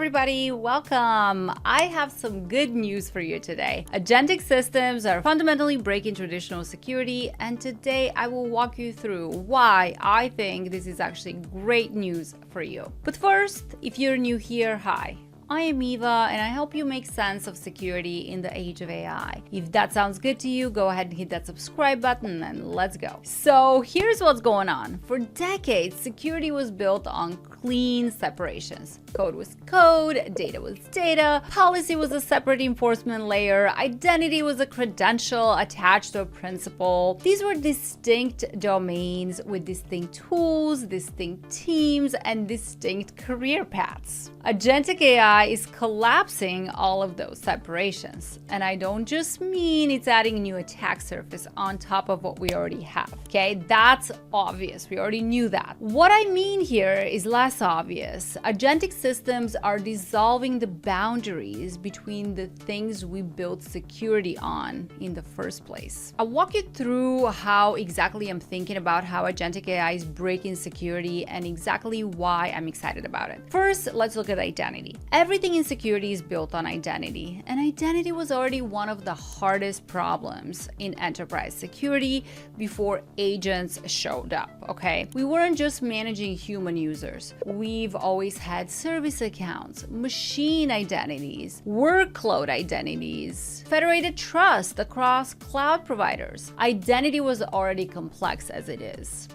everybody, welcome. I have some good news for you today. Agentic systems are fundamentally breaking traditional security, and today I will walk you through why I think this is actually great news for you. But first, if you're new here, hi. I am Eva, and I help you make sense of security in the age of AI. If that sounds good to you, go ahead and hit that subscribe button and let's go. So here's what's going on. For decades, security was built on clean separations. Code was code, data was data, policy was a separate enforcement layer, identity was a credential attached to a principal. These were distinct domains with distinct tools, distinct teams, and distinct career paths. Agentic AI is collapsing all of those separations. And I don't just mean it's adding a new attack surface on top of what we already have. Okay, that's obvious. We already knew that. What I mean here is less obvious. Agentic systems are dissolving the boundaries between the things we built security on in the first place. I'll walk you through how exactly I'm thinking about how agentic AI is breaking security and exactly why I'm excited about it. First, let's look at identity. Everything in security is built on identity, and identity was already one of the hardest problems in enterprise security before agents showed up, okay? We weren't just managing human users. We've always had service accounts, machine identities, workload identities, federated trust across cloud providers. Identity was already complex as it is.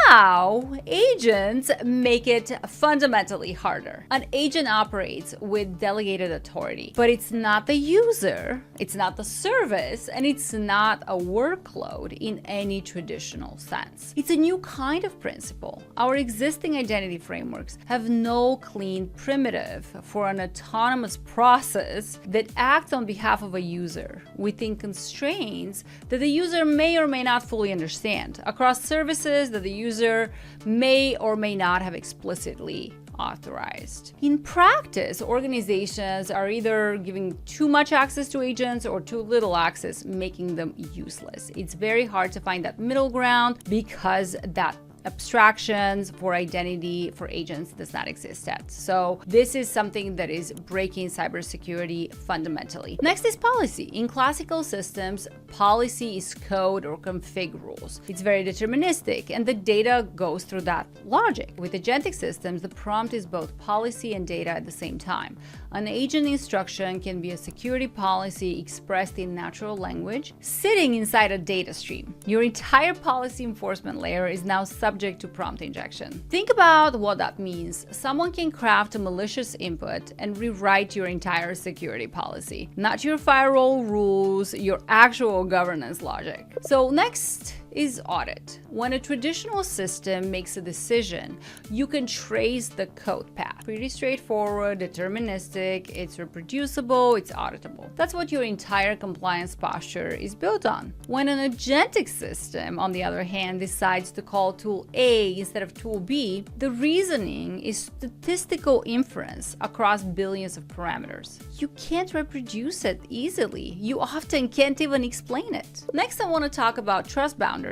Now, agents make it fundamentally harder. An agent operates with delegated authority, but it's not the user, it's not the service, and it's not a workload in any traditional sense. It's a new kind of principle. Our existing identity frameworks have no clean primitive for an autonomous process that acts on behalf of a user within constraints that the user may or may not fully understand, across services that the user may or may not have explicitly authorized. In practice, organizations are either giving too much access to agents or too little access, making them useless. It's very hard to find that middle ground because that abstractions for identity for agents does not exist yet. So this is something that is breaking cybersecurity fundamentally. Next is policy. In classical systems, policy is code or config rules. It's very deterministic, and the data goes through that logic. With agentic systems, the prompt is both policy and data at the same time. An agent instruction can be a security policy expressed in natural language, sitting inside a data stream. Your entire policy enforcement layer is now subject to prompt injection. Think about what that means. Someone can craft a malicious input and rewrite your entire security policy, not your firewall rules, your actual governance logic. So next is audit. When a traditional system makes a decision, you can trace the code path. Pretty straightforward, deterministic, it's reproducible, it's auditable. That's what your entire compliance posture is built on. When an agentic system, on the other hand, decides to call tool A instead of tool B, the reasoning is statistical inference across billions of parameters. You can't reproduce it easily. You often can't even explain it. Next, I want to talk about trust boundaries.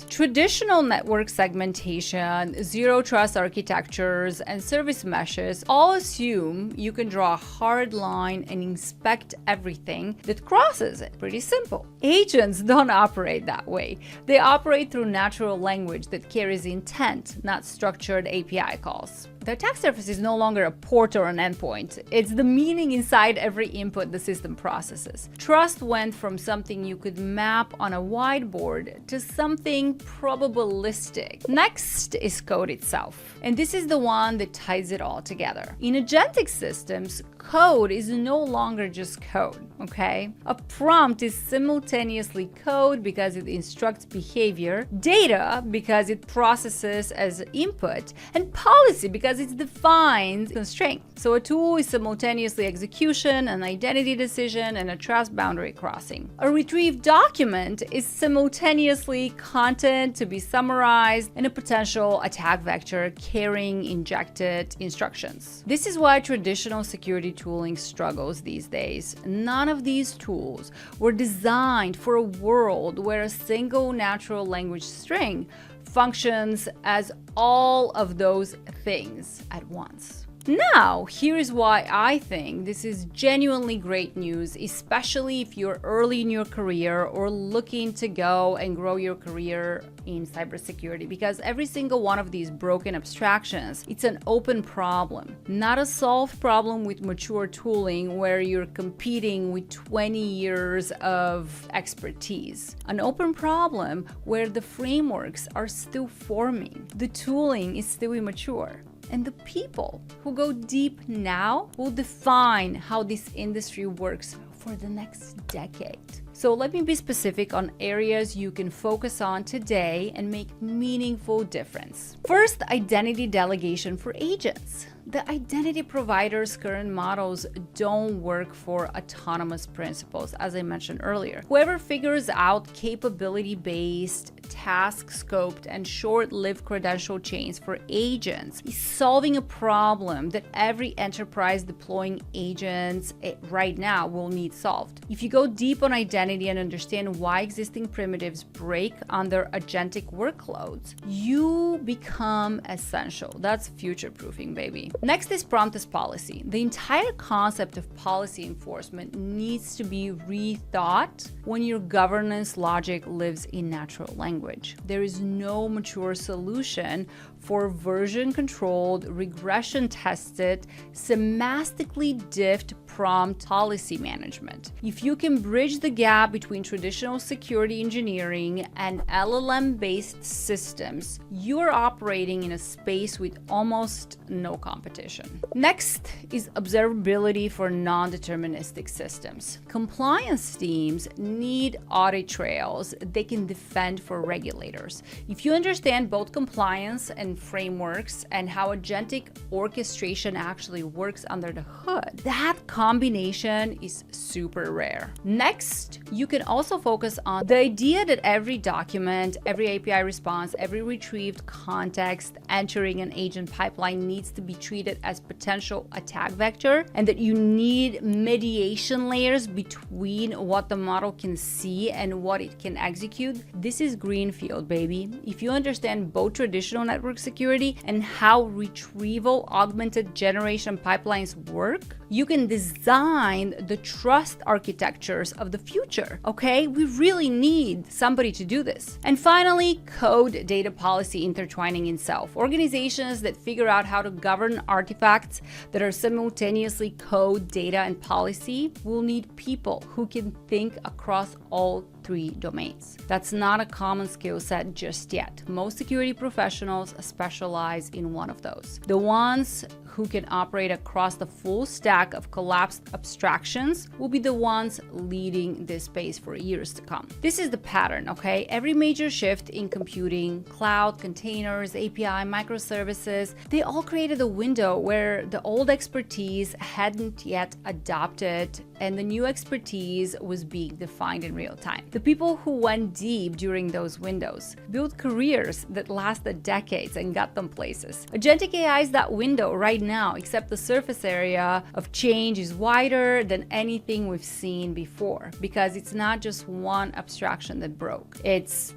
Traditional network segmentation, zero trust architectures, and service meshes all assume you can draw a hard line and inspect everything that crosses it. Pretty simple. Agents don't operate that way. They operate through natural language that carries intent, not structured API calls. The attack surface is no longer a port or an endpoint. It's the meaning inside every input the system processes. Trust went from something you could map on a whiteboard to something probabilistic. Next is code itself. And this is the one that ties it all together. In agentic systems, code is no longer just code, okay? A prompt is simultaneously code because it instructs behavior, data because it processes as input, and policy because it defines constraint. So a tool is simultaneously execution, an identity decision, and a trust boundary crossing. A retrieved document is simultaneously content to be summarized and a potential attack vector carrying injected instructions. This is why traditional security tooling struggles these days. None of these tools were designed for a world where a single natural language string functions as all of those things at once. Now, here is why I think this is genuinely great news, especially if you're early in your career or looking to go and grow your career in cybersecurity, because every single one of these broken abstractions, it's an open problem, not a solved problem with mature tooling where you're competing with 20 years of expertise. An open problem where the frameworks are still forming, the tooling is still immature. And the people who go deep now will define how this industry works for the next decade. So let me be specific on areas you can focus on today and make meaningful difference. First, identity delegation for agents. The identity providers' current models don't work for autonomous principles, as I mentioned earlier. Whoever figures out capability-based, task-scoped, and short-lived credential chains for agents is solving a problem that every enterprise deploying agents right now will need solved. If you go deep on identity and understand why existing primitives break under agentic workloads, you become essential. That's future-proofing, baby. Next is prompt as policy. The entire concept of policy enforcement needs to be rethought when your governance logic lives in natural language. There is no mature solution for version-controlled, regression-tested, semantically diffed prompt policy management. If you can bridge the gap between traditional security engineering and LLM-based systems, you're operating in a space with almost no competition. Next is observability for non-deterministic systems. Compliance teams need audit trails they can defend for regulators. If you understand both compliance and frameworks and how agentic orchestration actually works under the hood, that combination is super rare. Next, you can also focus on the idea that every document, every API response, every retrieved context entering an agent pipeline needs to be treated as potential attack vector, and that you need mediation layers between what the model can see and what it can execute. This is greenfield, baby. If you understand both traditional network security and how retrieval augmented generation pipelines work, you can design the trust architectures of the future, okay? We really need somebody to do this. And finally, code data policy intertwining in self. Organizations that figure out how to govern artifacts that are simultaneously code, data, and policy will need people who can think across all three domains. That's not a common skill set just yet. Most security professionals specialize in one of those. The ones who can operate across the full stack of collapsed abstractions will be the ones leading this space for years to come. This is the pattern, okay? Every major shift in computing, cloud, containers, API, microservices, they all created a window where the old expertise hadn't yet adopted and the new expertise was being defined in real time. The people who went deep during those windows built careers that lasted decades and got them places. Agentic AI is that window right now, except the surface area of change is wider than anything we've seen before, because it's not just one abstraction that broke. It's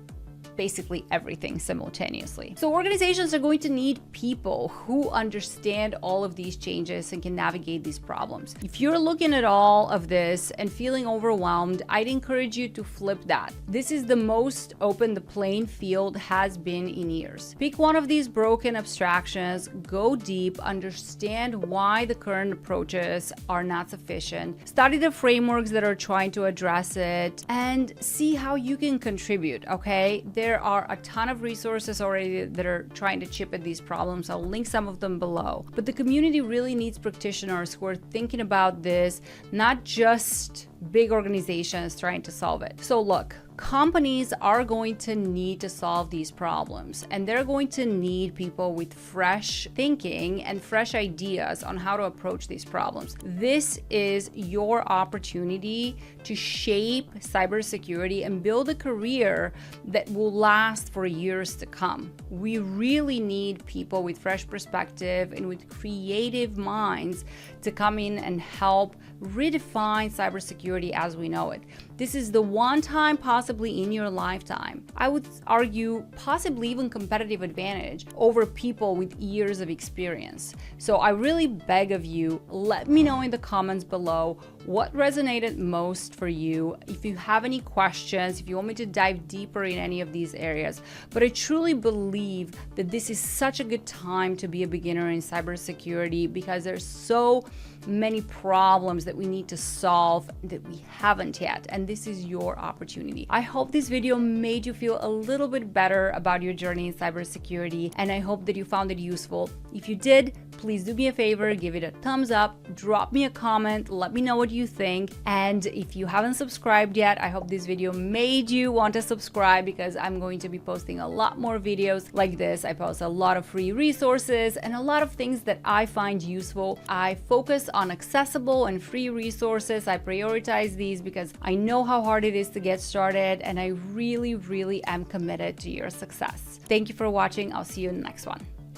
basically everything simultaneously. So organizations are going to need people who understand all of these changes and can navigate these problems. If you're looking at all of this and feeling overwhelmed, I'd encourage you to flip that. This is the most open the playing field has been in years. Pick one of these broken abstractions, go deep, understand why the current approaches are not sufficient, study the frameworks that are trying to address it, and see how you can contribute, okay? There are a ton of resources already that are trying to chip at these problems. I'll link some of them below. But the community really needs practitioners who are thinking about this, not just big organizations trying to solve it. So look, companies are going to need to solve these problems, and they're going to need people with fresh thinking and fresh ideas on how to approach these problems. This is your opportunity to shape cybersecurity and build a career that will last for years to come. We really need people with fresh perspective and with creative minds to come in and help redefine cybersecurity as we know it. This is the one time possibly in your lifetime, I would argue possibly even competitive advantage over people with years of experience. So I really beg of you, let me know in the comments below what resonated most for you. If you have any questions, if you want me to dive deeper in any of these areas. But I truly believe that this is such a good time to be a beginner in cybersecurity because there's so many problems that we need to solve that we haven't yet, and this is your opportunity. I hope this video made you feel a little bit better about your journey in cybersecurity, and I hope that you found it useful. If you did, please do me a favor, give it a thumbs up, drop me a comment, let me know what you think. And if you haven't subscribed yet, I hope this video made you want to subscribe because I'm going to be posting a lot more videos like this. I post a lot of free resources and a lot of things that I find useful. I focus on accessible and free resources. I prioritize these because I know how hard it is to get started, and I really am committed to your success. Thank you for watching. I'll see you in the next one.